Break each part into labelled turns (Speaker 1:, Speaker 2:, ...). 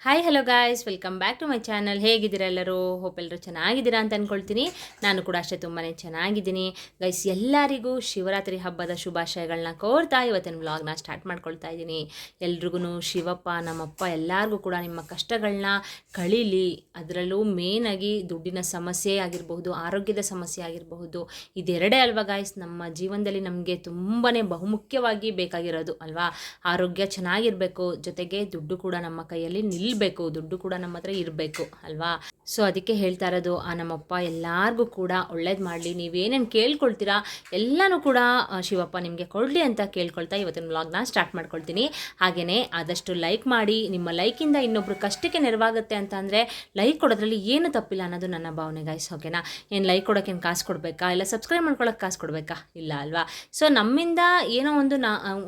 Speaker 1: Hi hello guys, welcome back to my channel. ಹೇಗಿದ್ದೀರಾ ಎಲ್ಲರೂ? Hope ಎಲ್ಲರೂ ಚೆನ್ನಾಗಿದ್ದೀರಾ ಅಂತ ಅಂದ್ಕೊಳ್ತೀನಿ. ನಾನು ಕೂಡ ಅಷ್ಟೇ ತುಂಬಾ ಚೆನ್ನಾಗಿದ್ದೀನಿ ಗೈಸ್. ಎಲ್ಲರಿಗೂ ಶಿವರಾತ್ರಿ ಹಬ್ಬದ ಶುಭಾಶಯಗಳನ್ನ ಕೋರ್ತಾ ಇವತ್ತಿನ ವ್ಲಾಗ್ನ ಸ್ಟಾರ್ಟ್ ಮಾಡ್ಕೊಳ್ತಾ ಇದ್ದೀನಿ. ಎಲ್ರಿಗೂ ಶಿವಪ್ಪ ನಮ್ಮಪ್ಪ ಎಲ್ಲರಿಗೂ ಕೂಡ ನಿಮ್ಮ ಕಷ್ಟಗಳನ್ನ ಕಳೀಲಿ. ಅದರಲ್ಲೂ ಮೇನಾಗಿ ದುಡ್ಡಿನ ಸಮಸ್ಯೆ ಆಗಿರಬಹುದು, ಆರೋಗ್ಯದ ಸಮಸ್ಯೆ ಆಗಿರಬಹುದು, ಇದೆರಡೇ ಅಲ್ವಾ ಗಾಯ್ಸ್ ನಮ್ಮ ಜೀವನದಲ್ಲಿ ನಮಗೆ ತುಂಬಾ ಬಹುಮುಖ್ಯವಾಗಿ ಬೇಕಾಗಿರೋದು ಅಲ್ವಾ. ಆರೋಗ್ಯ ಚೆನ್ನಾಗಿರಬೇಕು, ಜೊತೆಗೆ ದುಡ್ಡು ಕೂಡ ನಮ್ಮ ಕೈಯಲ್ಲಿ ನಿಲ್ಲಬೇಕು, ದುಡ್ಡು ಕೂಡ ನಮ್ಮ ಹತ್ರ ಇರಬೇಕು ಅಲ್ವಾ. ಸೊ ಅದಕ್ಕೆ ಹೇಳ್ತಾ ಇರೋದು, ನಮ್ಮಪ್ಪ ಎಲ್ಲರಿಗೂ ಕೂಡ ಒಳ್ಳೇದು ಮಾಡಲಿ. ನೀವೇನೇನು ಕೇಳ್ಕೊಳ್ತೀರಾ ಎಲ್ಲನೂ ಕೂಡ ಶಿವಪ್ಪ ನಿಮಗೆ ಕೊಡಲಿ ಅಂತ ಕೇಳ್ಕೊಳ್ತಾ ಇವತ್ತಿನ ವ್ಲಾಗ್ನ ಸ್ಟಾರ್ಟ್ ಮಾಡ್ಕೊಳ್ತೀನಿ. ಹಾಗೆಯೇ ಆದಷ್ಟು ಲೈಕ್ ಮಾಡಿ. ನಿಮ್ಮ ಲೈಕಿಂದ ಇನ್ನೊಬ್ರು ಕಷ್ಟಕ್ಕೆ ನೆರವಾಗುತ್ತೆ ಅಂತ ಅಂದರೆ ಲೈಕ್ ಕೊಡೋದ್ರಲ್ಲಿ ಏನು ತಪ್ಪಿಲ್ಲ ಅನ್ನೋದು ನನ್ನ ಭಾವನೆ ಗಾಯ್ಸ್. ಓಕೆನಾ? ಏನು ಲೈಕ್ ಕೊಡೋಕ್ಕೇನು ಕಾಸು ಕೊಡಬೇಕಾ, ಇಲ್ಲ ಸಬ್ಸ್ಕ್ರೈಬ್ ಮಾಡ್ಕೊಳ್ಳೋಕೆ ಕಾಸು ಕೊಡಬೇಕಾ? ಇಲ್ಲ ಅಲ್ವಾ. ಸೊ ನಮ್ಮಿಂದ ಏನೋ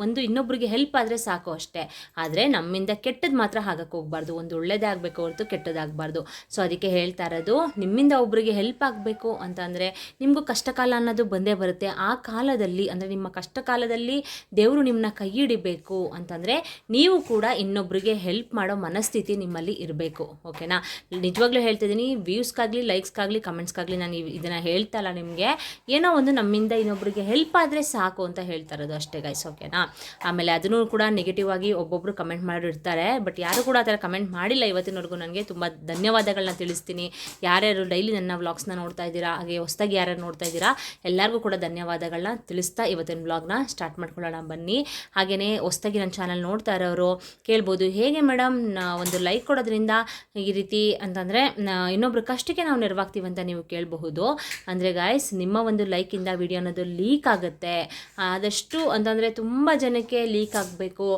Speaker 1: ಒಂದು ಇನ್ನೊಬ್ರಿಗೆ ಹೆಲ್ಪ್ ಆದರೆ ಸಾಕು ಅಷ್ಟೇ. ಆದರೆ ನಮ್ಮಿಂದ ಕೆಟ್ಟದ್ದು ಮಾತ್ರ ಆಗಕ್ಕೆ ಹೋಗ್ಬಾರ್ದು. ಒಂದು ಒಳ್ಳೇದೇ ಆಗಬೇಕು ಹೊರತು ಕೆಟ್ಟದಾಗಬಾರ್ದು. ಸೊ ಅದಕ್ಕೆ ಹೇಳ್ತಾ ಇರೋದು, ನಿಮ್ಮಿಂದ ಒಬ್ಬರಿಗೆ ಹೆಲ್ಪ್ ಆಗಬೇಕು ಅಂತಂದರೆ ನಿಮಗೂ ಕಷ್ಟಕಾಲ ಅನ್ನೋದು ಬಂದೇ ಬರುತ್ತೆ. ಆ ಕಾಲದಲ್ಲಿ ಅಂದರೆ ನಿಮ್ಮ ಕಷ್ಟ ಕಾಲದಲ್ಲಿ ದೇವರು ನಿಮ್ಮನ್ನ ಕೈ ಹಿಡಿಬೇಕು ಅಂತಂದರೆ ನೀವು ಕೂಡ ಇನ್ನೊಬ್ಬರಿಗೆ ಹೆಲ್ಪ್ ಮಾಡೋ ಮನಸ್ಥಿತಿ ನಿಮ್ಮಲ್ಲಿ ಇರಬೇಕು. ಓಕೆನಾ? ನಿಜವಾಗ್ಲೂ ಹೇಳ್ತಿದ್ದೀನಿ, ವ್ಯೂಸ್ಗಾಗಲಿ ಲೈಕ್ಸ್ಗಾಗಲಿ ಕಮೆಂಟ್ಸ್ಗಾಗಲಿ ನಾನು ಇದನ್ನು ಹೇಳ್ತಾ ಇಲ್ಲ ನಿಮಗೆ. ಏನೋ ಒಂದು ನಮ್ಮಿಂದ ಇನ್ನೊಬ್ಬರಿಗೆ ಹೆಲ್ಪ್ ಆದರೆ ಸಾಕು ಅಂತ ಹೇಳ್ತಾ ಇರೋದು ಅಷ್ಟೇ ಗೈಸ್. ಓಕೆನಾ? ಆಮೇಲೆ ಅದನ್ನು ಕೂಡ ನೆಗೆಟಿವ್ ಆಗಿ ಒಬ್ಬೊಬ್ಬರು ಕಮೆಂಟ್ ಮಾಡಿರ್ತಾರೆ. ಬಟ್ ಯಾರು ಕೂಡ ಆ ಥರ ಕಮೆಂಟ್ ಮಾಡಿಲ್ಲ ಇವತ್ತಿನವರೆಗೂ. ನನಗೆ ತುಂಬ ಧನ್ಯವಾದಗಳನ್ನ ತಿಳಿಸ್ತೀನಿ. ಯಾರ್ಯಾರು ಡೈಲಿ ನನ್ನ ವ್ಲಾಗ್ಸ್ನ ನೋಡ್ತಾ ಇದ್ದೀರಾ, ಹಾಗೆ ಹೊಸದಾಗಿ ಯಾರ್ಯಾರು ನೋಡ್ತಾ ಇದ್ದೀರಾ ಎಲ್ಲರಿಗೂ ಕೂಡ ಧನ್ಯವಾದಗಳನ್ನ ತಿಳಿಸ್ತಾ ಇವತ್ತಿನ ವ್ಲಾಗ್ನ ಸ್ಟಾರ್ಟ್ ಮಾಡ್ಕೊಳ್ಳೋಣ ಬನ್ನಿ. ಹಾಗೆಯೇ ಹೊಸದಾಗಿ ನನ್ನ ಚಾನಲ್ ನೋಡ್ತಾ ಇರೋರು ಕೇಳ್ಬೋದು, ಹೇಗೆ ಮೇಡಮ್ ಒಂದು ಲೈಕ್ ಕೊಡೋದ್ರಿಂದ ಈ ರೀತಿ ಅಂತಂದರೆ ಇನ್ನೊಬ್ರು ಕಷ್ಟಕ್ಕೆ ನಾವು ನೆರವಾಗ್ತೀವಿ ಅಂತ ನೀವು ಕೇಳಬಹುದು. ಅಂದರೆ ಗಾಯ್ಸ್, ನಿಮ್ಮ ಒಂದು ಲೈಕಿಂದ ವಿಡಿಯೋ ಅನ್ನೋದು ಲೀಕ್ ಆಗುತ್ತೆ. ಆದಷ್ಟು ಅಂತಂದರೆ ತುಂಬ ಜನಕ್ಕೆ ಲೀಕ್ ಆಗಬೇಕು.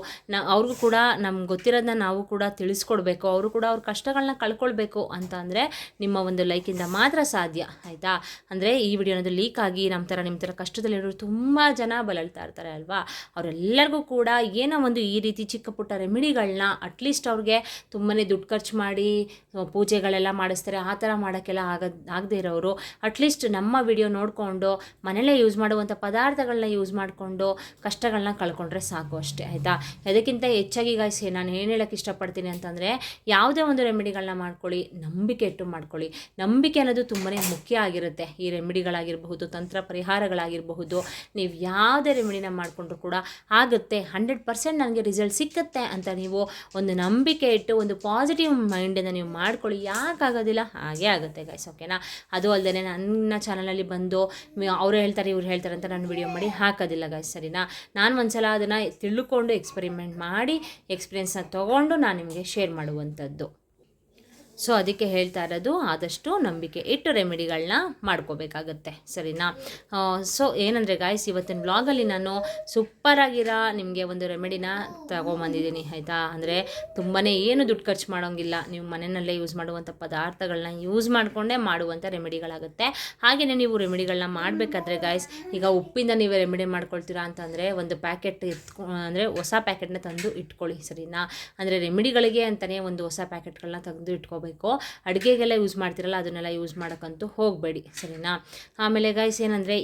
Speaker 1: ಅವ್ರಿಗೂ ಕೂಡ ನಮ್ಗೆ ಗೊತ್ತಿರೋದನ್ನ ನಾವು ಕೂಡ ತಿಳಿಸ್ಕೊಡ್ಬೇಕು. ಅವರು ಕೂಡ ಅವ್ರ ಕಷ್ಟಗಳನ್ನ ಕಳ್ಕೊಳ್ಬೇಕು ಅಂತ ಅಂದರೆ ನಿಮ್ಮ ಒಂದು ಲೈಕಿಂದ ಮಾತ್ರ ಸಾಧ್ಯ. ಆಯಿತಾ? ಅಂದರೆ ಈ ವಿಡಿಯೋ ಅನ್ನೋದು ಲೀಕ್ ಆಗಿ ನಿಮ್ಮ ಥರ ಕಷ್ಟದಲ್ಲಿರೋರು ತುಂಬ ಜನ ಬಳಲ್ತಾ ಇರ್ತಾರೆ ಅಲ್ವಾ. ಅವರೆಲ್ಲರಿಗೂ ಕೂಡ ಏನೋ ಒಂದು ಈ ರೀತಿ ಚಿಕ್ಕ ಪುಟ್ಟ ರೆಮಿಡಿಗಳನ್ನ ಅಟ್ಲೀಸ್ಟ್ ಅವ್ರಿಗೆ ತುಂಬಾ ದುಡ್ಡು ಖರ್ಚು ಮಾಡಿ ಪೂಜೆಗಳೆಲ್ಲ ಮಾಡಿಸ್ತಾರೆ. ಆ ಥರ ಮಾಡೋಕ್ಕೆಲ್ಲ ಆಗದೇ ಇರೋರು ಅಟ್ಲೀಸ್ಟ್ ನಮ್ಮ ವಿಡಿಯೋ ನೋಡಿಕೊಂಡು ಮನೆಯಲ್ಲೇ ಯೂಸ್ ಮಾಡುವಂಥ ಪದಾರ್ಥಗಳನ್ನ ಯೂಸ್ ಮಾಡಿಕೊಂಡು ಕಷ್ಟಗಳನ್ನ ಕಳ್ಕೊಂಡ್ರೆ ಸಾಕು ಅಷ್ಟೇ. ಆಯಿತಾ? ಅದಕ್ಕಿಂತ ಹೆಚ್ಚಾಗಿ ಗಾಯ್ಸ್ ನಾನು ಏನು ಹೇಳೋಕ್ಕೆ ಇಷ್ಟಪಡ್ತೀನಿ ಅಂತಂದರೆ, ಯಾವುದೇ ಒಂದು ರೆಮಿಡಿಗಳನ್ನ ಮಾಡ್ಕೊಳ್ಳಿ, ನಂಬಿಕೆ ಇಟ್ಟು ಮಾಡ್ಕೊಳ್ಳಿ. ನಂಬಿಕೆ ಅನ್ನೋದು ತುಂಬಾ ಮುಖ್ಯ ಆಗಿರುತ್ತೆ. ಈ ರೆಮಿಡಿಗಳಾಗಿರಬಹುದು, ತಂತ್ರ ಪರಿಹಾರಗಳಾಗಿರಬಹುದು, ನೀವು ಯಾವುದೇ ರೆಮಿಡಿನ ಮಾಡಿಕೊಂಡ್ರು ಕೂಡ ಆಗುತ್ತೆ. 100% ನನಗೆ ರಿಸಲ್ಟ್ ಸಿಕ್ಕುತ್ತೆ ಅಂತ ನೀವು ಒಂದು ನಂಬಿಕೆ ಇಟ್ಟು ಒಂದು ಪಾಸಿಟಿವ್ ಮೈಂಡಿಂದ ನೀವು ಮಾಡ್ಕೊಳ್ಳಿ. ಯಾಕಾಗೋದಿಲ್ಲ? ಹಾಗೇ ಆಗುತ್ತೆ ಗೈಸ್. ಓಕೆನಾ? ಅದು ಅಲ್ಲದೆ ನನ್ನ ಚಾನಲಲ್ಲಿ ಬಂದು ಅವರು ಹೇಳ್ತಾರೆ ಇವ್ರು ಹೇಳ್ತಾರೆ ಅಂತ ನಾನು ವಿಡಿಯೋ ಮಾಡಿ ಹಾಕೋದಿಲ್ಲ ಗೈಸ್. ಸರಿನಾ? ನಾನು ಒಂದ್ಸಲ ಅದನ್ನು ತಿಳ್ಕೊಂಡು ಎಕ್ಸ್ಪೆರಿಮೆಂಟ್ ಮಾಡಿ ಎಕ್ಸ್ಪೀರಿಯೆನ್ಸ್ನ ತೊಗೊಂಡು ನಾನು ನಿಮಗೆ ಶೇರ್ ಮಾಡುವಂಥದ್ದು. ಸೊ ಅದಕ್ಕೆ ಹೇಳ್ತಾ ಇರೋದು, ಆದಷ್ಟು ನಂಬಿಕೆ ಇಟ್ಟು ರೆಮಿಡಿಗಳನ್ನ ಮಾಡ್ಕೋಬೇಕಾಗತ್ತೆ. ಸರಿನಾ? ಸೊ ಏನಂದರೆ ಗಾಯ್ಸ್, ಇವತ್ತಿನ ವ್ಲಾಗಲ್ಲಿ ನಾನು ಸೂಪರಾಗಿರೋ ನಿಮಗೆ ಒಂದು ರೆಮಿಡಿನ ತಗೊಂಬಂದಿದ್ದೀನಿ. ಆಯಿತಾ? ಅಂದರೆ ತುಂಬಾ ಏನು ದುಡ್ಡು ಖರ್ಚು ಮಾಡೋಂಗಿಲ್ಲ. ನೀವು ಮನೆಯಲ್ಲೇ ಯೂಸ್ ಮಾಡುವಂಥ ಪದಾರ್ಥಗಳನ್ನ ಯೂಸ್ ಮಾಡಿಕೊಂಡೇ ಮಾಡುವಂಥ ರೆಮಿಡಿಗಳಾಗುತ್ತೆ. ಹಾಗೆಯೇ ನೀವು ರೆಮಿಡಿಗಳನ್ನ ಮಾಡಬೇಕಾದ್ರೆ ಗಾಯ್ಸ್, ಈಗ ಉಪ್ಪಿಂದ ನೀವು ರೆಮಿಡಿ ಮಾಡ್ಕೊಳ್ತೀರಾ ಅಂತಂದರೆ ಒಂದು ಪ್ಯಾಕೆಟ್ ಅಂದರೆ ಹೊಸ ಪ್ಯಾಕೆಟ್ನ ತಂದು ಇಟ್ಕೊಳ್ಳಿ. ಸರಿನಾ? ಅಂದರೆ ರೆಮಿಡಿಗಳಿಗೆ ಅಂತಲೇ ಒಂದು ಹೊಸ ಪ್ಯಾಕೆಟ್ಗಳನ್ನ ತೆಗೆದು ಇಟ್ಕೋಬೇಕು. ಅಡುಗೆಗೆಲ್ಲ ಯೂಸ್ ಮಾಡ್ತಿರಲ್ಲ ಅದನ್ನೆಲ್ಲ ಯೂಸ್ ಮಾಡೋಕ್ಕಂತೂ ಹೋಗಬೇಡಿ. ಸರಿನಾ? ಆಮೇಲೆ ಗೈಸ್ ಏನಂದರೆ,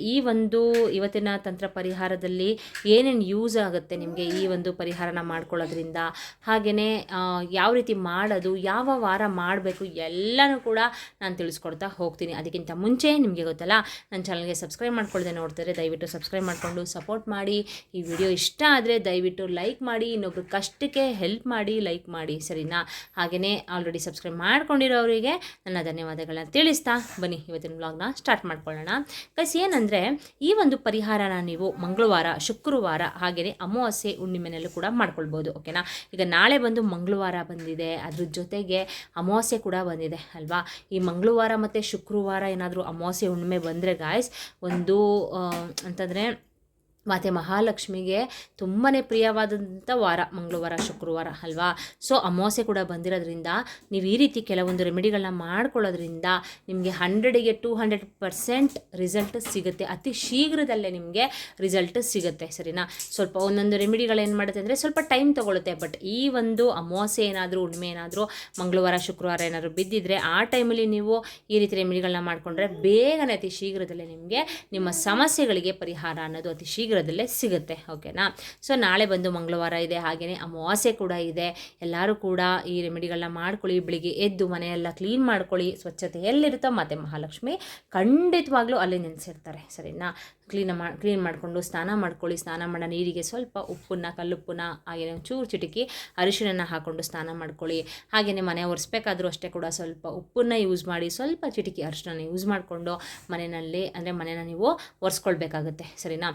Speaker 1: ಇವತ್ತಿನ ತಂತ್ರ ಪರಿಹಾರದಲ್ಲಿ ಏನೇನು ಯೂಸ್ ಆಗುತ್ತೆ ನಿಮಗೆ ಈ ಒಂದು ಪರಿಹಾರನ ಮಾಡ್ಕೊಳ್ಳೋದ್ರಿಂದ, ಹಾಗೆಯೇ ಯಾವ ರೀತಿ ಮಾಡೋದು, ಯಾವ ವಾರ ಮಾಡಬೇಕು ಎಲ್ಲನೂ ಕೂಡ ನಾನು ತಿಳಿಸ್ಕೊಡ್ತಾ ಹೋಗ್ತೀನಿ. ಅದಕ್ಕಿಂತ ಮುಂಚೆ ನಿಮಗೆ ಗೊತ್ತಲ್ಲ, ನನ್ನ ಚಾನಲ್ಗೆ ಸಬ್ಸ್ಕ್ರೈಬ್ ಮಾಡ್ಕೊಳ್ಳದೆ ನೋಡ್ತಾರೆ ದಯವಿಟ್ಟು ಸಬ್ಸ್ಕ್ರೈಬ್ ಮಾಡಿಕೊಂಡು ಸಪೋರ್ಟ್ ಮಾಡಿ. ಈ ವಿಡಿಯೋ ಇಷ್ಟ ಆದರೆ ದಯವಿಟ್ಟು ಲೈಕ್ ಮಾಡಿ. ಇನ್ನೊಬ್ರು ಕಷ್ಟಕ್ಕೆ ಹೆಲ್ಪ್ ಮಾಡಿ, ಲೈಕ್ ಮಾಡಿ. ಸರಿನಾ? ಹಾಗೆಯೇ ಆಲ್ರೆಡಿ ಸಬ್ಸ್ಕ್ರೈಬ್ ಮಾಡ್ಕೊಂಡಿರೋರಿಗೆ ನನ್ನ ಧನ್ಯವಾದಗಳನ್ನ ತಿಳಿಸ್ತಾ ಬನ್ನಿ ಇವತ್ತಿನ ವ್ಲಾಗ್ನ ಸ್ಟಾರ್ಟ್ ಮಾಡ್ಕೊಳ್ಳೋಣ. ಗೈಸ್ ಏನಂದರೆ, ಈ ಒಂದು ಪರಿಹಾರನ ನೀವು ಮಂಗಳವಾರ, ಶುಕ್ರವಾರ, ಹಾಗೆಯೇ ಅಮಾವಾಸ್ಯೆ, ಹುಣ್ಣಿಮೆನಲ್ಲೂ ಕೂಡ ಮಾಡ್ಕೊಳ್ಬೋದು. ಓಕೆನಾ? ಈಗ ನಾಳೆ ಬಂದು ಮಂಗಳವಾರ ಬಂದಿದೆ, ಅದ್ರ ಜೊತೆಗೆ ಅಮಾವಾಸ್ಯೆ ಕೂಡ ಬಂದಿದೆ ಅಲ್ವಾ. ಈ ಮಂಗಳವಾರ ಮತ್ತು ಶುಕ್ರವಾರ ಏನಾದರೂ ಅಮಾವಾಸ್ಯೆ ಹುಣ್ಣಿಮೆ ಬಂದರೆ ಗಾಯ್ಸ್, ಒಂದು ಅಂತಂದರೆ ಮತ್ತು ಮಹಾಲಕ್ಷ್ಮಿಗೆ ತುಂಬಾ ಪ್ರಿಯವಾದಂಥ ವಾರ ಮಂಗಳವಾರ, ಶುಕ್ರವಾರ ಅಲ್ವಾ. ಸೊ ಅಮಾವಾಸ್ಯೆ ಕೂಡ ಬಂದಿರೋದ್ರಿಂದ ನೀವು ಈ ರೀತಿ ಕೆಲವೊಂದು ರೆಮಿಡಿಗಳನ್ನ ಮಾಡ್ಕೊಳ್ಳೋದ್ರಿಂದ ನಿಮಗೆ 100ಗೆ 200% ರಿಸಲ್ಟ್ ಸಿಗುತ್ತೆ. ಅತಿ ಶೀಘ್ರದಲ್ಲೇ ನಿಮಗೆ ರಿಸಲ್ಟ್ ಸಿಗುತ್ತೆ. ಸರಿನಾ? ಸ್ವಲ್ಪ ಒಂದೊಂದು ರೆಮಿಡಿಗಳೇನು ಮಾಡುತ್ತೆ ಅಂದರೆ ಸ್ವಲ್ಪ ಟೈಮ್ ತೊಗೊಳುತ್ತೆ. ಬಟ್ ಈ ಒಂದು ಅಮಾವಾಸ್ಯೆ ಏನಾದರೂ, ಹುಣ್ಣಿಮೆ ಏನಾದರೂ, ಮಂಗಳವಾರ ಶುಕ್ರವಾರ ಏನಾದರೂ ಬಿದ್ದಿದ್ರೆ ಆ ಟೈಮಲ್ಲಿ ನೀವು ಈ ರೀತಿ ರೆಮಿಡಿಗಳನ್ನ ಮಾಡಿಕೊಂಡ್ರೆ ಬೇಗನೆ ಅತಿ ಶೀಘ್ರದಲ್ಲೇ ನಿಮಗೆ ನಿಮ್ಮ ಸಮಸ್ಯೆಗಳಿಗೆ ಪರಿಹಾರ ಅನ್ನೋದು ಅತಿ ಶೀಘ್ರ ಶೀಘ್ರದಲ್ಲೇ ಸಿಗುತ್ತೆ. ಓಕೆನಾ. ಸೊ ನಾಳೆ ಬಂದು ಮಂಗಳವಾರ ಇದೆ, ಹಾಗೆಯೇ ಅಮಾವಾಸ್ಯೆ ಕೂಡ ಇದೆ. ಎಲ್ಲರೂ ಕೂಡ ಈ ರೆಮಿಡಿಗಳನ್ನ ಮಾಡ್ಕೊಳ್ಳಿ. ಬೆಳಿಗ್ಗೆ ಎದ್ದು ಮನೆಯೆಲ್ಲ ಕ್ಲೀನ್ ಮಾಡ್ಕೊಳ್ಳಿ. ಸ್ವಚ್ಛತೆ ಎಲ್ಲಿರುತ್ತೋ ಮತ್ತು ಮಹಾಲಕ್ಷ್ಮಿ ಖಂಡಿತವಾಗ್ಲೂ ಅಲ್ಲಿ ನೆನೆಸಿರ್ತಾರೆ. ಸರಿನಾ. ಕ್ಲೀನ್ ಮಾಡಿಕೊಂಡು ಸ್ನಾನ ಮಾಡ್ಕೊಳ್ಳಿ. ಸ್ನಾನ ಮಾಡೋ ನೀರಿಗೆ ಸ್ವಲ್ಪ ಉಪ್ಪನ್ನು, ಕಲ್ಲುಪ್ಪನ್ನ, ಹಾಗೆಯೇ ಒಂಚೂರು ಚಿಟಿಕಿ ಅರಿಶಿಣನ ಹಾಕ್ಕೊಂಡು ಸ್ನಾನ ಮಾಡ್ಕೊಳ್ಳಿ. ಹಾಗೆಯೇ ಮನೆ ಒರೆಸ್ಬೇಕಾದ್ರೂ ಅಷ್ಟೇ ಕೂಡ ಸ್ವಲ್ಪ ಉಪ್ಪನ್ನು ಯೂಸ್ ಮಾಡಿ, ಸ್ವಲ್ಪ ಚಿಟಿಕಿ ಅರಿಶಿಣನ ಯೂಸ್ ಮಾಡಿಕೊಂಡು ಮನೆನ ನೀವು ಒರೆಸ್ಕೊಳ್ಬೇಕಾಗುತ್ತೆ. ಸರಿನಾ.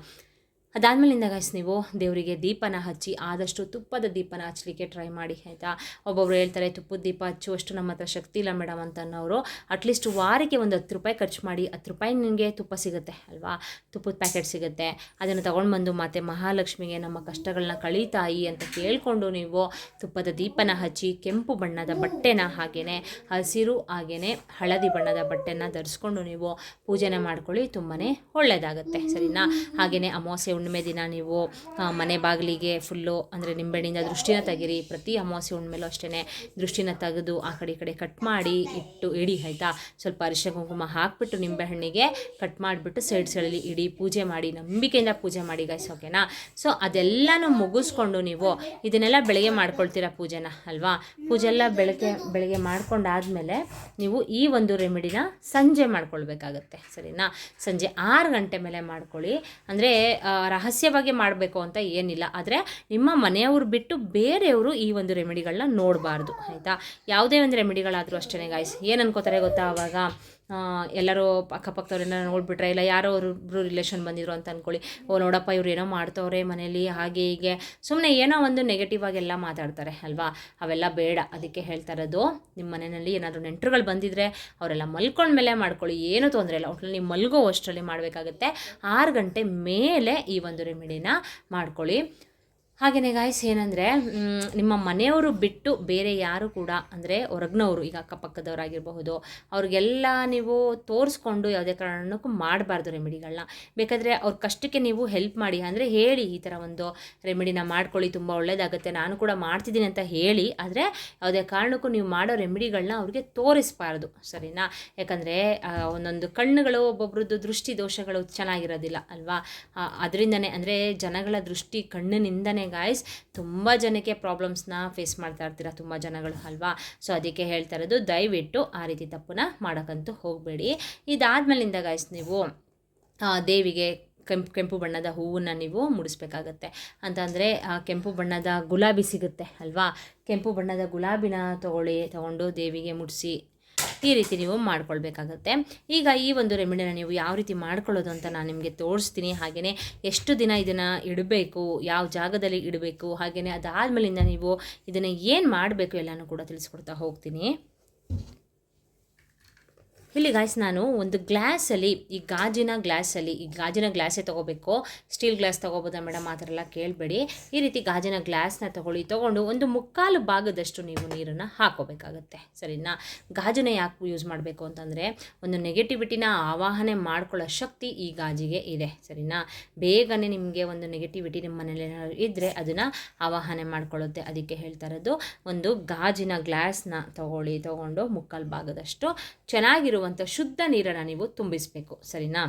Speaker 1: ಅದಾದಮೇಲಿಂದ ಗೈಸ್ ನೀವು ದೇವರಿಗೆ ದೀಪನ ಹಚ್ಚಿ, ಆದಷ್ಟು ತುಪ್ಪದ ದೀಪನ ಹಚ್ಚಲಿಕ್ಕೆ ಟ್ರೈ ಮಾಡಿ, ಆಯಿತಾ. ಒಬ್ಬೊಬ್ರು ಹೇಳ್ತಾರೆ ತುಪ್ಪದ ದೀಪ ಹಚ್ಚುವಷ್ಟು ನಮ್ಮ ಹತ್ರ ಶಕ್ತಿ ಇಲ್ಲ ಮೇಡಮ್ ಅಂತ ಅನ್ನೋರು, ಅಟ್ಲೀಸ್ಟ್ ವಾರಕ್ಕೆ ಒಂದು 10 ರೂಪಾಯಿ ಖರ್ಚು ಮಾಡಿ. 10 ರೂಪಾಯಿ ನಿಮಗೆ ತುಪ್ಪ ಸಿಗುತ್ತೆ ಅಲ್ವಾ, ತುಪ್ಪದ ಪ್ಯಾಕೆಟ್ ಸಿಗುತ್ತೆ. ಅದನ್ನು ತೊಗೊಂಡು ಬಂದು ಮತ್ತು ಮಹಾಲಕ್ಷ್ಮಿಗೆ ನಮ್ಮ ಕಷ್ಟಗಳನ್ನ ಕಳೀತಾಯಿ ಅಂತ ಕೇಳಿಕೊಂಡು ನೀವು ತುಪ್ಪದ ದೀಪನ ಹಚ್ಚಿ, ಕೆಂಪು ಬಣ್ಣದ ಬಟ್ಟೆನ, ಹಾಗೆಯೇ ಹಸಿರು ಹಾಗೆಯೇ ಹಳದಿ ಬಣ್ಣದ ಬಟ್ಟೆನ ಧರಿಸ್ಕೊಂಡು ನೀವು ಪೂಜೆನ ಮಾಡ್ಕೊಳ್ಳಿ. ತುಂಬಾ ಒಳ್ಳೆಯದಾಗುತ್ತೆ. ಸರಿನಾ. ಹಾಗೆಯೇ ಅಮಾವಾಸ್ಯೆ ಹುಣ್ಣಿಮೆ ದಿನ ನೀವು ಮನೆ ಬಾಗಿಲಿಗೆ ಫುಲ್ಲು ಅಂದರೆ ನಿಂಬೆಹಣ್ಣಿಂದ ದೃಷ್ಟಿನ ತೆಗೀರಿ. ಪ್ರತಿ ಅಮಾವಾಸ್ಯೆ ಹುಣ್ಣಿಮೆಲೂ ಅಷ್ಟೇ ದೃಷ್ಟಿನ ತೆಗೆದು ಆ ಕಡೆ ಈ ಕಡೆ ಕಟ್ ಮಾಡಿ ಇಡಿ, ಆಯಿತಾ. ಸ್ವಲ್ಪ ಅರಿಶಿನ ಕುಂಕುಮ ಹಾಕಿಬಿಟ್ಟು ನಿಂಬೆಹಣ್ಣಿಗೆ ಕಟ್ ಮಾಡಿಬಿಟ್ಟು ಸೈಡ್ಸಲ್ಲಿ ಇಡಿ, ಪೂಜೆ ಮಾಡಿ, ನಂಬಿಕೆಯಿಂದ ಪೂಜೆ ಮಾಡಿ ಗೈಸ್. ಓಕೆನಾ. ಸೊ ಅದೆಲ್ಲನೂ ಮುಗಿಸ್ಕೊಂಡು ನೀವು ಇದನ್ನೆಲ್ಲ ಬೆಳಗ್ಗೆ ಮಾಡ್ಕೊಳ್ತೀರಾ ಪೂಜೆನ ಅಲ್ವಾ. ಪೂಜೆ ಎಲ್ಲ ಬೆಳಗ್ಗೆ ಮಾಡ್ಕೊಂಡಾದಮೇಲೆ ನೀವು ಈ ಒಂದು ರೆಮಿಡಿನ ಸಂಜೆ ಮಾಡ್ಕೊಳ್ಬೇಕಾಗತ್ತೆ. ಸರಿನಾ. ಸಂಜೆ 6 ಗಂಟೆ ಮೇಲೆ ಮಾಡ್ಕೊಳ್ಳಿ. ಅಂದರೆ ರಹಸ್ಯವಾಗಿ ಮಾಡಬೇಕು ಅಂತ ಏನಿಲ್ಲ, ಆದರೆ ನಿಮ್ಮ ಮನೆಯವರು ಬಿಟ್ಟು ಬೇರೆಯವರು ಈ ಒಂದು ರೆಮಿಡಿಗಳನ್ನ ನೋಡಬಾರ್ದು, ಆಯಿತಾ. ಯಾವುದೇ ಒಂದು ರೆಮಿಡಿಗಳಾದರೂ ಅಷ್ಟೇ ಗಾಯ್ಸ್. ಏನು ಅನ್ಕೋತಾರೆ ಗೊತ್ತಾ, ಆವಾಗ ಎಲ್ಲರೂ ಅಕ್ಕಪಕ್ಕದವ್ರನ್ನ ನೋಡಿಬಿಟ್ರೆ, ಇಲ್ಲ ಯಾರೋ ಒಬ್ಬರು ರಿಲೇಷನ್ ಬಂದಿದ್ರು ಅಂತ ಅಂದ್ಕೊಳ್ಳಿ, ಓ ನೋಡಪ್ಪ ಇವ್ರು ಏನೋ ಮಾಡ್ತವ್ರೆ ಮನೇಲಿ, ಹಾಗೆ ಹೀಗೆ ಸುಮ್ಮನೆ ಏನೋ ಒಂದು ನೆಗೆಟಿವ್ ಆಗೆಲ್ಲ ಮಾತಾಡ್ತಾರೆ ಅಲ್ವಾ. ಅವೆಲ್ಲ ಬೇಡ. ಅದಕ್ಕೆ ಹೇಳ್ತಾ ಇರೋದು, ನಿಮ್ಮ ಮನೆಯಲ್ಲಿ ಏನಾದರೂ ನೆಂಟರುಗಳು ಬಂದಿದ್ದರೆ ಅವರೆಲ್ಲ ಮಲ್ಕೊಂಡ್ಮೇಲೆ ಮಾಡ್ಕೊಳ್ಳಿ, ಏನೂ ತೊಂದರೆ ಇಲ್ಲ. ಒಟ್ಟಲ್ಲಿ ನೀವು ಮಲ್ಗೋ ಅಷ್ಟರಲ್ಲಿ ಮಾಡಬೇಕಾಗುತ್ತೆ. 6 ಗಂಟೆ ಮೇಲೆ ಈ ಒಂದು ರೆಮಿಡಿನ ಮಾಡ್ಕೊಳ್ಳಿ. ಹಾಗೆಯೇ ಗಾಯ್ಸ್ ಏನಂದರೆ, ನಿಮ್ಮ ಮನೆಯವರು ಬಿಟ್ಟು ಬೇರೆ ಯಾರು ಕೂಡ, ಅಂದರೆ ಹೊರಗ್ನವರು, ಈಗ ಅಕ್ಕಪಕ್ಕದವರಾಗಿರಬಹುದು, ಅವ್ರಿಗೆಲ್ಲ ನೀವು ತೋರಿಸ್ಕೊಂಡು ಯಾವುದೇ ಕಾರಣಕ್ಕೂ ಮಾಡಬಾರ್ದು ರೆಮಿಡಿಗಳನ್ನ. ಬೇಕಾದರೆ ಅವ್ರ ಕಷ್ಟಕ್ಕೆ ನೀವು ಹೆಲ್ಪ್ ಮಾಡಿ, ಅಂದರೆ ಹೇಳಿ ಈ ಥರ ಒಂದು ರೆಮಿಡಿನ ಮಾಡ್ಕೊಳ್ಳಿ, ತುಂಬ ಒಳ್ಳೆಯದಾಗುತ್ತೆ, ನಾನು ಕೂಡ ಮಾಡ್ತಿದ್ದೀನಿ ಅಂತ ಹೇಳಿ. ಆದರೆ ಯಾವುದೇ ಕಾರಣಕ್ಕೂ ನೀವು ಮಾಡೋ ರೆಮಿಡಿಗಳನ್ನ ಅವ್ರಿಗೆ ತೋರಿಸಬಾರ್ದು. ಸರಿನಾ. ಯಾಕಂದರೆ ಒಂದೊಂದು ಕಣ್ಣುಗಳು, ಒಬ್ಬೊಬ್ರದ್ದು ದೃಷ್ಟಿ ದೋಷಗಳು ಚೆನ್ನಾಗಿರೋದಿಲ್ಲ ಅಲ್ವಾ. ಅದರಿಂದನೇ, ಅಂದರೆ ಜನಗಳ ದೃಷ್ಟಿ ಕಣ್ಣಿನಿಂದನೇ ಗಾಯ್ಸ್ ತುಂಬ ಜನಕ್ಕೆ ಪ್ರಾಬ್ಲಮ್ಸ್ನ ಫೇಸ್ ಮಾಡ್ತಾ ಇರ್ತೀರ ತುಂಬ ಜನಗಳು ಅಲ್ವಾ. ಸೊ ಅದಕ್ಕೆ ಹೇಳ್ತಾ ಇರೋದು, ದಯವಿಟ್ಟು ಆ ರೀತಿ ತಪ್ಪನ್ನ ಮಾಡೋಕ್ಕಂತೂ ಹೋಗಬೇಡಿ. ಇದಾದ್ಮೇಲಿಂದ ಗಾಯ್ಸ್ ನೀವು ದೇವಿಗೆ ಕೆಂಪು ಬಣ್ಣದ ಹೂವನ್ನು ನೀವು ಮುಡಿಸ್ಬೇಕಾಗತ್ತೆ. ಅಂತಂದರೆ ಕೆಂಪು ಬಣ್ಣದ ಗುಲಾಬಿ ಸಿಗುತ್ತೆ ಅಲ್ವಾ. ಕೆಂಪು ಬಣ್ಣದ ಗುಲಾಬಿನ ತೊಗೊಂಡು ದೇವಿಗೆ ಮುಡಿಸಿ ಈ ರೀತಿ ನೀವು ಮಾಡ್ಕೊಳ್ಬೇಕಾಗತ್ತೆ. ಈಗ ಈ ಒಂದು ರೆಮಿಡಿನ ನೀವು ಯಾವ ರೀತಿ ಮಾಡ್ಕೊಳ್ಳೋದು ಅಂತ ನಾನು ನಿಮಗೆ ತೋರಿಸ್ತೀನಿ. ಹಾಗೆಯೇ ಎಷ್ಟು ದಿನ ಇದನ್ನು ಇಡಬೇಕು, ಯಾವ ಜಾಗದಲ್ಲಿ ಇಡಬೇಕು, ಹಾಗೆಯೇ ಅದಾದಮೇಲಿಂದ ನೀವು ಇದನ್ನು ಏನು ಮಾಡಬೇಕು ಎಲ್ಲನೂ ಕೂಡ ತಿಳಿಸ್ಕೊಡ್ತಾ ಹೋಗ್ತೀನಿ. ಇಲ್ಲಿ ಗಾಯ್ಸ್ ನಾನು ಒಂದು ಗ್ಲಾಸಲ್ಲಿ, ಈ ಗಾಜಿನ ಗ್ಲಾಸೇ ತೊಗೋಬೇಕು, ಸ್ಟೀಲ್ ಗ್ಲಾಸ್ ತೊಗೋಬೋದಾ ಮೇಡಮ್ ಆ ಥರ ಎಲ್ಲ ಕೇಳಬೇಡಿ. ಈ ರೀತಿ ಗಾಜಿನ ಗ್ಲಾಸ್ನ ತೊಗೊಂಡು ಒಂದು 3/4 ಭಾಗದಷ್ಟು ನೀವು ನೀರನ್ನು ಹಾಕೋಬೇಕಾಗತ್ತೆ. ಸರಿನಾ. ಗಾಜನ್ನ ಯಾಕೆ ಯೂಸ್ ಮಾಡಬೇಕು ಅಂತಂದರೆ, ಒಂದು ನೆಗೆಟಿವಿಟಿನ ಆವಾಹನೆ ಮಾಡ್ಕೊಳ್ಳೋ ಶಕ್ತಿ ಈ ಗಾಜಿಗೆ ಇದೆ. ಸರಿನಾ. ಬೇಗನೆ ನಿಮಗೆ ಒಂದು ನೆಗೆಟಿವಿಟಿ ನಿಮ್ಮ ಮನೇಲಿ ಏನಾದರೂ ಇದ್ದರೆ ಅದನ್ನು ಆವಾಹನೆ ಮಾಡ್ಕೊಳ್ಳುತ್ತೆ. ಅದಕ್ಕೆ ಹೇಳ್ತಾ ಇರೋದು, ಒಂದು ಗಾಜಿನ ಗ್ಲಾಸ್ನ ತೊಗೊಂಡು 3/4 ಭಾಗದಷ್ಟು ಚೆನ್ನಾಗಿರುವಂಥ ಶುದ್ಧ ನೀರನ್ನು ನೀವು ತುಂಬಿಸಬೇಕು. ಸರಿನಾ.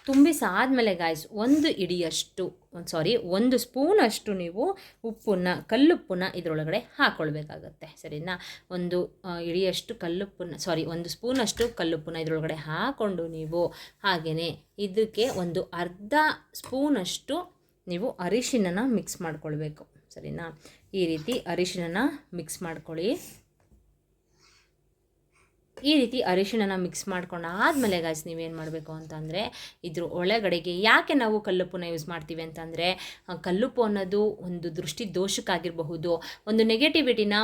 Speaker 1: ತುಂಬಿಸಾದ್ಮೇಲೆ ಗಾಯ್ಸ್ ಒಂದು ಸ್ಪೂನಷ್ಟು ನೀವು ಕಲ್ಲುಪ್ಪನ್ನ ಇದರೊಳಗಡೆ ಹಾಕ್ಕೊಳ್ಬೇಕಾಗತ್ತೆ. ಸರಿನಾ. ಒಂದು ಸ್ಪೂನಷ್ಟು ಕಲ್ಲುಪ್ಪನ್ನ ಇದರೊಳಗಡೆ ಹಾಕ್ಕೊಂಡು ನೀವು ಹಾಗೆಯೇ ಇದಕ್ಕೆ ಒಂದು ಅರ್ಧ ಸ್ಪೂನಷ್ಟು ನೀವು ಅರಿಶಿಣನ ಮಿಕ್ಸ್ ಮಾಡ್ಕೊಳ್ಬೇಕು. ಸರಿನಾ. ಈ ರೀತಿ ಅರಿಶಿಣನ ಮಿಕ್ಸ್ ಮಾಡ್ಕೊಳ್ಳಿ. ಈ ರೀತಿ ಅರಿಶಿಣನ ಮಿಕ್ಸ್ ಮಾಡ್ಕೊಂಡು ಆದಮೇಲೆ ಗಾಯ್ಸ್ ನೀವೇನು ಮಾಡಬೇಕು ಅಂತಂದರೆ, ಇದ್ರ ಒಳಗಡೆಗೆ ಯಾಕೆ ನಾವು ಕಲ್ಲುಪ್ಪನ್ನ ಯೂಸ್ ಮಾಡ್ತೀವಿ ಅಂತಂದರೆ, ಕಲ್ಲುಪ್ಪು ಅನ್ನೋದು ಒಂದು ದೃಷ್ಟಿ ದೋಷಕ್ಕಾಗಿರಬಹುದು, ಒಂದು ನೆಗೆಟಿವಿಟಿನ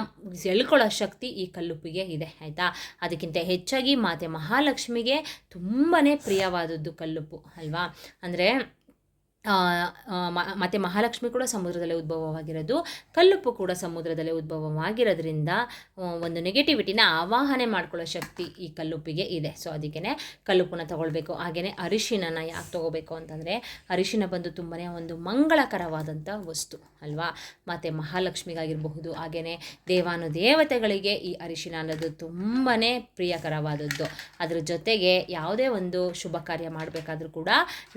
Speaker 1: ಎಳ್ಕೊಳ್ಳೋ ಶಕ್ತಿ ಈ ಕಲ್ಲುಪ್ಪಿಗೆ ಇದೆ, ಆಯಿತಾ. ಅದಕ್ಕಿಂತ ಹೆಚ್ಚಾಗಿ ಮಾತೆ ಮಹಾಲಕ್ಷ್ಮಿಗೆ ತುಂಬಾ ಪ್ರಿಯವಾದದ್ದು ಕಲ್ಲುಪ್ಪು ಅಲ್ವಾ. ಅಂದರೆ ಮತ್ತು ಮಹಾಲಕ್ಷ್ಮಿ ಕೂಡ ಸಮುದ್ರದಲ್ಲೇ ಉದ್ಭವವಾಗಿರೋದು, ಕಲ್ಲುಪ್ಪು ಕೂಡ ಸಮುದ್ರದಲ್ಲೇ ಉದ್ಭವವಾಗಿರೋದ್ರಿಂದ ಒಂದು ನೆಗೆಟಿವಿಟಿನ ಆವಾಹನೆ ಮಾಡ್ಕೊಳ್ಳೋ ಶಕ್ತಿ ಈ ಕಲ್ಲುಪ್ಪಿಗೆ ಇದೆ. ಸೊ ಅದಕ್ಕೇ ಕಲ್ಲುಪ್ಪನ್ನ ತೊಗೊಳ್ಬೇಕು. ಹಾಗೆಯೇ ಅರಿಶಿನ ಯಾಕೆ ತೊಗೋಬೇಕು ಅಂತಂದರೆ, ಅರಿಶಿನ ಬಂದು ತುಂಬಾ ಒಂದು ಮಂಗಳಕರವಾದಂಥ ವಸ್ತು ಅಲ್ವಾ. ಮತ್ತು ಮಹಾಲಕ್ಷ್ಮಿಗಾಗಿರಬಹುದು, ಹಾಗೆಯೇ ದೇವಾನುದೇವತೆಗಳಿಗೆ ಈ ಅರಿಶಿನ ಅನ್ನೋದು ತುಂಬಾ ಪ್ರಿಯಕರವಾದದ್ದು. ಅದ್ರ ಜೊತೆಗೆ ಯಾವುದೇ ಒಂದು ಶುಭ ಕಾರ್ಯ ಮಾಡಬೇಕಾದ್ರೂ ಕೂಡ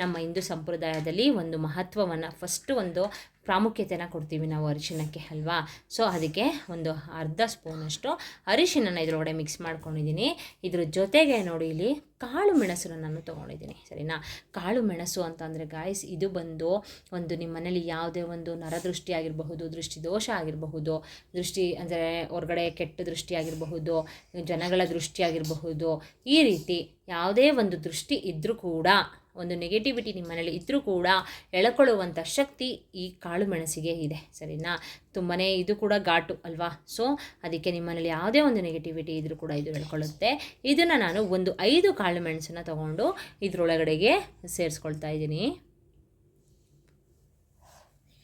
Speaker 1: ನಮ್ಮ ಹಿಂದೂ ಸಂಪ್ರದಾಯದಲ್ಲಿ ಒಂದು ಮಹತ್ವವನ್ನು ಫಸ್ಟು ಒಂದು ಪ್ರಾಮುಖ್ಯತೆಯನ್ನು ಕೊಡ್ತೀವಿ ನಾವು ಅರಿಶಿಣಕ್ಕೆ ಅಲ್ವಾ. ಸೊ ಅದಕ್ಕೆ ಒಂದು ಅರ್ಧ ಸ್ಪೂನಷ್ಟು ಅರಿಶಿನ ಇದರೊಳಗಡೆ ಮಿಕ್ಸ್ ಮಾಡ್ಕೊಂಡಿದ್ದೀನಿ. ಇದ್ರ ಜೊತೆಗೆ ನೋಡಿ ಇಲ್ಲಿ ಕಾಳು ಮೆಣಸನ್ನು ನಾನು ತೊಗೊಂಡಿದ್ದೀನಿ, ಸರಿನಾ. ಕಾಳು ಮೆಣಸು ಅಂತಂದರೆ ಗಾಯ್ಸ್, ಇದು ಬಂದು ಒಂದು ನಿಮ್ಮ ಮನೇಲಿ ಯಾವುದೇ ಒಂದು ನರದೃಷ್ಟಿ ಆಗಿರಬಹುದು, ದೃಷ್ಟಿದೋಷ ಆಗಿರಬಹುದು, ದೃಷ್ಟಿ ಅಂದರೆ ಹೊರಗಡೆ ಕೆಟ್ಟ ದೃಷ್ಟಿ ಆಗಿರಬಹುದು, ಜನಗಳ ದೃಷ್ಟಿ ಆಗಿರಬಹುದು, ಈ ರೀತಿ ಯಾವುದೇ ಒಂದು ದೃಷ್ಟಿ ಇದ್ದರೂ ಕೂಡ, ಒಂದು ನೆಗೆಟಿವಿಟಿ ನಿಮ್ಮ ಮನೇಲಿ ಇದ್ದರೂ ಕೂಡ ಎಳ್ಕೊಳ್ಳುವಂಥ ಶಕ್ತಿ ಈ ಕಾಳು ಮೆಣಸಿಗೆ ಇದೆ, ಸರಿನಾ. ತುಂಬಾ ಇದು ಕೂಡ ಘಾಟು ಅಲ್ವಾ. ಸೊ ಅದಕ್ಕೆ ನಿಮ್ಮ ಮನೇಲಿ ಯಾವುದೇ ಒಂದು ನೆಗೆಟಿವಿಟಿ ಇದ್ದರೂ ಕೂಡ ಇದು ಎಳ್ಕೊಳ್ಳುತ್ತೆ. ಇದನ್ನು ನಾನು ಒಂದು 5 ಕಾಳು ಮೆಣಸನ್ನು ತೊಗೊಂಡು ಇದರೊಳಗಡೆಗೆ ಸೇರಿಸ್ಕೊಳ್ತಾ ಇದ್ದೀನಿ.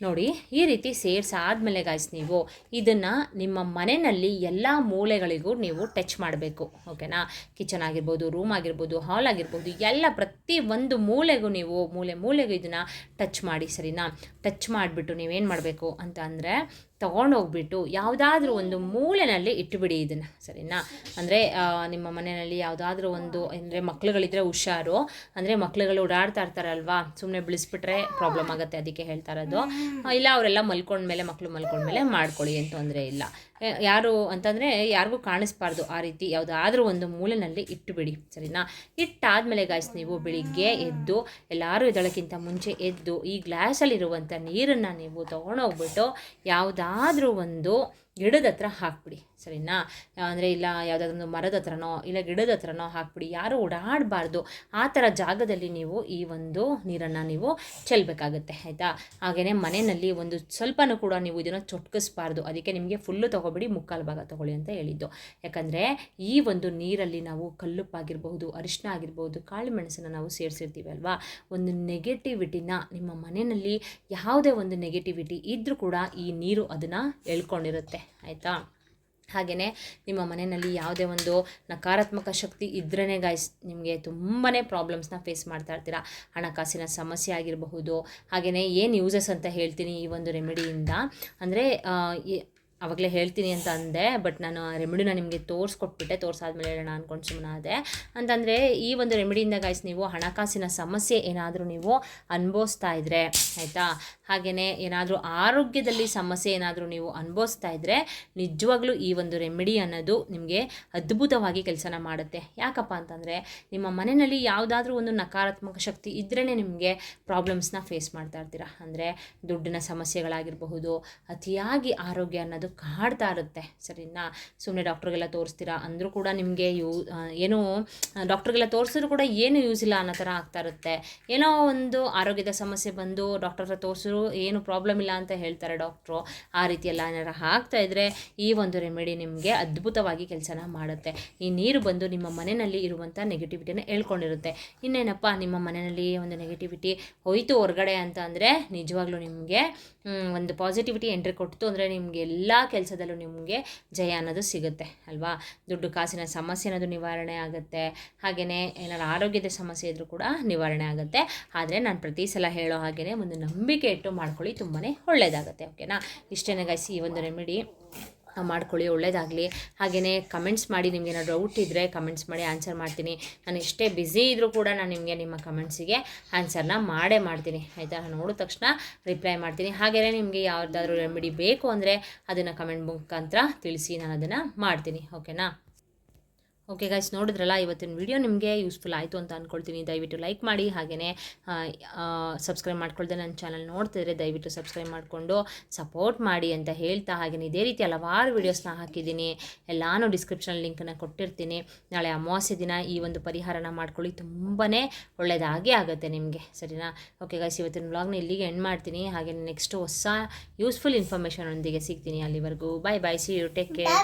Speaker 1: ನೋಡಿ, ಈ ರೀತಿ ಸೇರಿಸಾದ್ಮೇಲೆ ಗಾಯ್ಸ್, ನೀವು ಇದನ್ನು ನಿಮ್ಮ ಮನೆಯಲ್ಲಿ ಎಲ್ಲ ಮೂಲೆಗಳಿಗೂ ನೀವು ಟಚ್ ಮಾಡಬೇಕು, ಓಕೆನಾ. ಕಿಚನ್ ಆಗಿರ್ಬೋದು, ರೂಮ್ ಆಗಿರ್ಬೋದು, ಹಾಲ್ ಆಗಿರ್ಬೋದು, ಎಲ್ಲ ಪ್ರತಿ ಒಂದು ಮೂಲೆಗೂ ನೀವು ಮೂಲೆಗೂ ಇದನ್ನು ಟಚ್ ಮಾಡಿ, ಸರಿನಾ. ಟಚ್ ಮಾಡಿಬಿಟ್ಟು ನೀವೇನು ಮಾಡಬೇಕು ಅಂತ ಅಂದರೆ, ತೊಗೊಂಡೋಗ್ಬಿಟ್ಟು ಯಾವುದಾದ್ರೂ ಒಂದು ಮೂಲೆಯಲ್ಲಿ ಇಟ್ಟುಬಿಡಿ ಇದನ್ನು, ಸರಿನಾ. ಅಂದರೆ ನಿಮ್ಮ ಮನೆಯಲ್ಲಿ ಯಾವುದಾದ್ರೂ ಒಂದು, ಅಂದರೆ ಮಕ್ಳುಗಳಿದ್ರೆ ಹುಷಾರು, ಅಂದರೆ ಮಕ್ಳುಗಳು ಓಡಾಡ್ತಾ ಇರ್ತಾರಲ್ವಾ, ಸುಮ್ಮನೆ ಬಿಳಿಸ್ಬಿಟ್ರೆ ಪ್ರಾಬ್ಲಮ್ ಆಗುತ್ತೆ, ಅದಕ್ಕೆ ಹೇಳ್ತಾ ಇರೋದು. ಇಲ್ಲ ಅವರೆಲ್ಲ ಮಲ್ಕೊಂಡ್ಮೇಲೆ, ಮಕ್ಕಳು ಮಲ್ಕೊಂಡ್ಮೇಲೆ ಮಾಡ್ಕೊಳ್ಳಿ, ಏನು ತೊಂದರೆ ಇಲ್ಲ. ಯಾರು ಅಂತಂದರೆ ಯಾರಿಗೂ ಕಾಣಿಸ್ಬಾರ್ದು, ಆ ರೀತಿ ಯಾವುದಾದ್ರೂ ಒಂದು ಮೂಲೆಯಲ್ಲಿ ಇಟ್ಟುಬಿಡಿ, ಸರಿನಾ. ಇಟ್ಟಾದಮೇಲೆ ಗಾಯ್ಸ್, ನೀವು ಬೆಳಿಗ್ಗೆ ಎದ್ದು, ಎಲ್ಲರೂ ಎದ್ದೋಳಕ್ಕಿಂತ ಮುಂಚೆ ಎದ್ದು ಈ ಗ್ಲಾಸಲ್ಲಿರುವಂಥ ನೀರನ್ನು ನೀವು ತೊಗೊಂಡೋಗ್ಬಿಟ್ಟು ಯಾವುದಾದ್ರೂ ಒಂದು ಗಿಡದ ಹತ್ರ ಹಾಕ್ಬಿಡಿ, ಸರಿನಾ. ಅಂದರೆ ಇಲ್ಲ ಯಾವುದಾದ್ರೂ ಒಂದು ಮರದ ಹತ್ರನೋ ಇಲ್ಲ ಗಿಡದ ಹತ್ರನೋ ಹಾಕ್ಬಿಡಿ, ಯಾರೂ ಓಡಾಡಬಾರ್ದು ಆ ಥರ ಜಾಗದಲ್ಲಿ ನೀವು ಈ ಒಂದು ನೀರನ್ನು ನೀವು ಚೆಲ್ಲಬೇಕಾಗುತ್ತೆ, ಆಯಿತಾ. ಹಾಗೆಯೇ ಮನೆಯಲ್ಲಿ ಒಂದು ಸ್ವಲ್ಪನೂ ಕೂಡ ನೀವು ಇದನ್ನು ಚೊಟ್ಕಿಸ್ಬಾರ್ದು, ಅದಕ್ಕೆ ನಿಮಗೆ ಫುಲ್ಲು ತೊಗೊಬಿಡಿ, ಮುಕ್ಕಾಲು ಭಾಗ ತೊಗೊಳ್ಳಿ ಅಂತ ಹೇಳಿದ್ದು. ಯಾಕಂದರೆ ಈ ಒಂದು ನೀರಲ್ಲಿ ನಾವು ಕಲ್ಲುಪ್ಪಾಗಿರ್ಬಹುದು, ಅರಿಶಿನ ಆಗಿರ್ಬೋದು, ಕಾಳು ಮೆಣಸನ್ನು ನಾವು ಸೇರಿಸಿರ್ತೀವಿ ಅಲ್ವಾ. ಒಂದು ನೆಗೆಟಿವಿಟಿನ ನಿಮ್ಮ ಮನೆಯಲ್ಲಿ ಯಾವುದೇ ಒಂದು ನೆಗೆಟಿವಿಟಿ ಇದ್ದರೂ ಕೂಡ ಈ ನೀರು ಅದನ್ನು ಎಳ್ಕೊಂಡಿರುತ್ತೆ, ಆಯಿತಾ. ಹಾಗೆಯೇ ನಿಮ್ಮ ಮನೆಯಲ್ಲಿ ಯಾವುದೇ ಒಂದು ನಕಾರಾತ್ಮಕ ಶಕ್ತಿ ಇದ್ರೇ ಗಾಯ್ಸ್, ನಿಮಗೆ ತುಂಬಾ ಪ್ರಾಬ್ಲಮ್ಸ್ನ ಫೇಸ್ ಮಾಡ್ತಾ ಇರ್ತೀರ. ಹಣಕಾಸಿನ ಸಮಸ್ಯೆ ಆಗಿರಬಹುದು. ಹಾಗೆಯೇ ಏನು ಯೂಸಸ್ ಅಂತ ಹೇಳ್ತೀನಿ ಈ ಒಂದು ರೆಮಿಡಿಯಿಂದ. ಅಂದರೆ ಆವಾಗಲೇ ಹೇಳ್ತೀನಿ ಅಂತ ಅಂದೆ, ಬಟ್ ನಾನು ರೆಮಿಡಿನ ನಿಮಗೆ ತೋರಿಸ್ಕೊಟ್ಬಿಟ್ಟೆ, ತೋರಿಸಾದ್ಮೇಲೆ ಹೇಳೋಣ ಅಂದ್ಕೊಂಡು ಸುಮ್ಮನಾದೆ. ಅಂತಂದರೆ ಈ ಒಂದು ರೆಮಿಡಿಯಿಂದ ಗಾಯ್ಸ್, ನೀವು ಹಣಕಾಸಿನ ಸಮಸ್ಯೆ ಏನಾದರೂ ನೀವು ಅನುಭವಿಸ್ತಾ ಇದ್ದರೆ, ಆಯಿತಾ. ಹಾಗೆಯೇ ಏನಾದರೂ ಆರೋಗ್ಯದಲ್ಲಿ ಸಮಸ್ಯೆ ಏನಾದರೂ ನೀವು ಅನುಭವಿಸ್ತಾ ಇದ್ದರೆ, ನಿಜವಾಗ್ಲೂ ಈ ಒಂದು ರೆಮಿಡಿ ಅನ್ನೋದು ನಿಮಗೆ ಅದ್ಭುತವಾಗಿ ಕೆಲಸನ ಮಾಡುತ್ತೆ. ಯಾಕಪ್ಪ ಅಂತಂದರೆ, ನಿಮ್ಮ ಮನೆಯಲ್ಲಿ ಯಾವುದಾದ್ರೂ ಒಂದು ನಕಾರಾತ್ಮಕ ಶಕ್ತಿ ಇದ್ರೇ ನಿಮಗೆ ಪ್ರಾಬ್ಲಮ್ಸ್ನ ಫೇಸ್ ಮಾಡ್ತಾ ಇರ್ತೀರ. ಅಂದರೆ ದುಡ್ಡಿನ ಸಮಸ್ಯೆಗಳಾಗಿರಬಹುದು, ಅತಿಯಾಗಿ ಆರೋಗ್ಯ ಅನ್ನೋದು ಕಾಡ್ತಾ ಇರುತ್ತೆ, ಸರಿನಾ. ಸುಮ್ಮನೆ ಡಾಕ್ಟ್ರಿಗೆಲ್ಲ ತೋರಿಸ್ತೀರಾ ಅಂದರೂ ಕೂಡ ನಿಮಗೆ ಏನೋ ಡಾಕ್ಟ್ರಿಗೆಲ್ಲ ತೋರಿಸಿದ್ರು ಕೂಡ ಏನು ಯೂಸ್ ಇಲ್ಲ ಅನ್ನೋ ಥರ ಆಗ್ತಾ ಇರುತ್ತೆ. ಏನೋ ಒಂದು ಆರೋಗ್ಯದ ಸಮಸ್ಯೆ ಬಂದು ಡಾಕ್ಟರ್ ಹತ್ರ ತೋರಿಸಿದ್ರು ಏನು ಪ್ರಾಬ್ಲಮ್ ಇಲ್ಲ ಅಂತ ಹೇಳ್ತಾರೆ ಡಾಕ್ಟ್ರು. ಆ ರೀತಿ ಎಲ್ಲ ಏನಾರು ಆಗ್ತಾ ಇದ್ದರೆ ಈ ಒಂದು ರೆಮಿಡಿ ನಿಮಗೆ ಅದ್ಭುತವಾಗಿ ಕೆಲಸನ ಮಾಡುತ್ತೆ. ಈ ನೀರು ಬಂದು ನಿಮ್ಮ ಮನೆಯಲ್ಲಿ ಇರುವಂಥ ನೆಗೆಟಿವಿಟಿನ ಹೇಳ್ಕೊಂಡಿರುತ್ತೆ. ಇನ್ನೇನಪ್ಪ, ನಿಮ್ಮ ಮನೆಯಲ್ಲಿ ಒಂದು ನೆಗೆಟಿವಿಟಿ ಹೋಯಿತು ಹೊರಗಡೆ ಅಂತ ಅಂದರೆ ನಿಜವಾಗ್ಲೂ ನಿಮಗೆ ಒಂದು ಪಾಸಿಟಿವಿಟಿ ಎಂಟ್ರಿ ಕೊಡ್ತು ಅಂದರೆ ನಿಮಗೆ ಎಲ್ಲ ಕೆಲಸದಲ್ಲೂ ನಿಮಗೆ ಜಯ ಅನ್ನೋದು ಸಿಗುತ್ತೆ ಅಲ್ವಾ. ದುಡ್ಡು ಕಾಸಿನ ಸಮಸ್ಯೆ ಅನ್ನೋದು ನಿವಾರಣೆ ಆಗುತ್ತೆ. ಹಾಗೆಯೇ ಏನಾರು ಆರೋಗ್ಯದ ಸಮಸ್ಯೆ ಇದ್ದರೂ ಕೂಡ ನಿವಾರಣೆ ಆಗುತ್ತೆ. ಆದರೆ ನಾನು ಪ್ರತಿ ಸಲ ಹೇಳೋ ಹಾಗೆಯೇ ಒಂದು ನಂಬಿಕೆ ಇಟ್ಟು ಮಾಡ್ಕೊಳ್ಳಿ, ತುಂಬಾ ಒಳ್ಳೆಯದಾಗುತ್ತೆ, ಓಕೆನಾ. ಇಷ್ಟೇನೆ ಗೈಸ್, ಈ ಒಂದು ರೆಮಿಡಿ ಮಾಡ್ಕೊಳ್ಳಿ, ಒಳ್ಳೆಯದಾಗಲಿ. ಹಾಗೆಯೇ ಕಮೆಂಟ್ಸ್ ಮಾಡಿ, ನಿಮಗೆ ಏನಾದ್ರು ಡೌಟ್ ಇದ್ದರೆ ಕಮೆಂಟ್ಸ್ ಮಾಡಿ, ಆನ್ಸರ್ ಮಾಡ್ತೀನಿ. ನಾನು ಎಷ್ಟೇ ಬ್ಯುಸಿ ಇದ್ದರೂ ಕೂಡ ನಾನು ನಿಮಗೆ ನಿಮ್ಮ ಕಮೆಂಟ್ಸಿಗೆ ಆನ್ಸರ್ನ ಮಾಡೇ ಮಾಡ್ತೀನಿ, ಆಯಿತಾ. ನಾನು ನೋಡಿದ ತಕ್ಷಣ ರಿಪ್ಲೈ ಮಾಡ್ತೀನಿ. ಹಾಗೆಯೇ ನಿಮಗೆ ಯಾವುದಾದ್ರೂ ರೆಮಿಡಿ ಬೇಕು ಅಂದರೆ ಅದನ್ನು ಕಮೆಂಟ್ ಮುಖಾಂತರ ತಿಳಿಸಿ, ನಾನು ಅದನ್ನು ಮಾಡ್ತೀನಿ, ಓಕೆನಾ. ಓಕೆ ಗೈಸ್, ನೋಡಿದ್ರಲ್ಲ, ಇವತ್ತಿನ ವಿಡಿಯೋ ನಿಮಗೆ ಯೂಸ್ಫುಲ್ ಆಯಿತು ಅಂತ ಅಂದ್ಕೊಳ್ತೀನಿ. ದಯವಿಟ್ಟು ಲೈಕ್ ಮಾಡಿ, ಹಾಗೆಯೇ ಸಬ್ಸ್ಕ್ರೈಬ್ ಮಾಡ್ಕೊಳ್ದೆ ನನ್ನ ಚಾನಲ್ ನೋಡ್ತಿದ್ರೆ ದಯವಿಟ್ಟು ಸಬ್ಸ್ಕ್ರೈಬ್ ಮಾಡಿಕೊಂಡು ಸಪೋರ್ಟ್ ಮಾಡಿ ಅಂತ ಹೇಳ್ತಾ, ಹಾಗೆಯೇ ಇದೇ ರೀತಿ ಹಲವಾರು ವೀಡಿಯೋಸ್ನ ಹಾಕಿದ್ದೀನಿ, ಎಲ್ಲಾನು ಡಿಸ್ಕ್ರಿಪ್ಷನ್ ಲಿಂಕನ್ನು ಕೊಟ್ಟಿರ್ತೀನಿ. ನಾಳೆ ಅಮಾವಾಸ್ಯೆ ದಿನ ಈ ಒಂದು ಪರಿಹಾರನ ಮಾಡ್ಕೊಳ್ಳಿ, ತುಂಬಾ ಒಳ್ಳೆಯದಾಗೇ ಆಗುತ್ತೆ ನಿಮಗೆ, ಸರಿನಾ. ಓಕೆ ಗೈಸ್, ಇವತ್ತಿನ ವ್ಲಾಗ್ನ ಇಲ್ಲಿಗೆ ಎಂಡ್ ಮಾಡ್ತೀನಿ. ಹಾಗೆಯೇ ನೆಕ್ಸ್ಟ್ ಹೊಸ ಯೂಸ್ಫುಲ್ ಇನ್ಫಾರ್ಮೇಷನ್ ಒಂದಿಗೆ ಸಿಗ್ತೀನಿ. ಅಲ್ಲಿವರೆಗೂ ಬಾಯ್ ಬಾಯ್, ಸಿ ಯು, ಟೇಕ್ ಕೇರ್.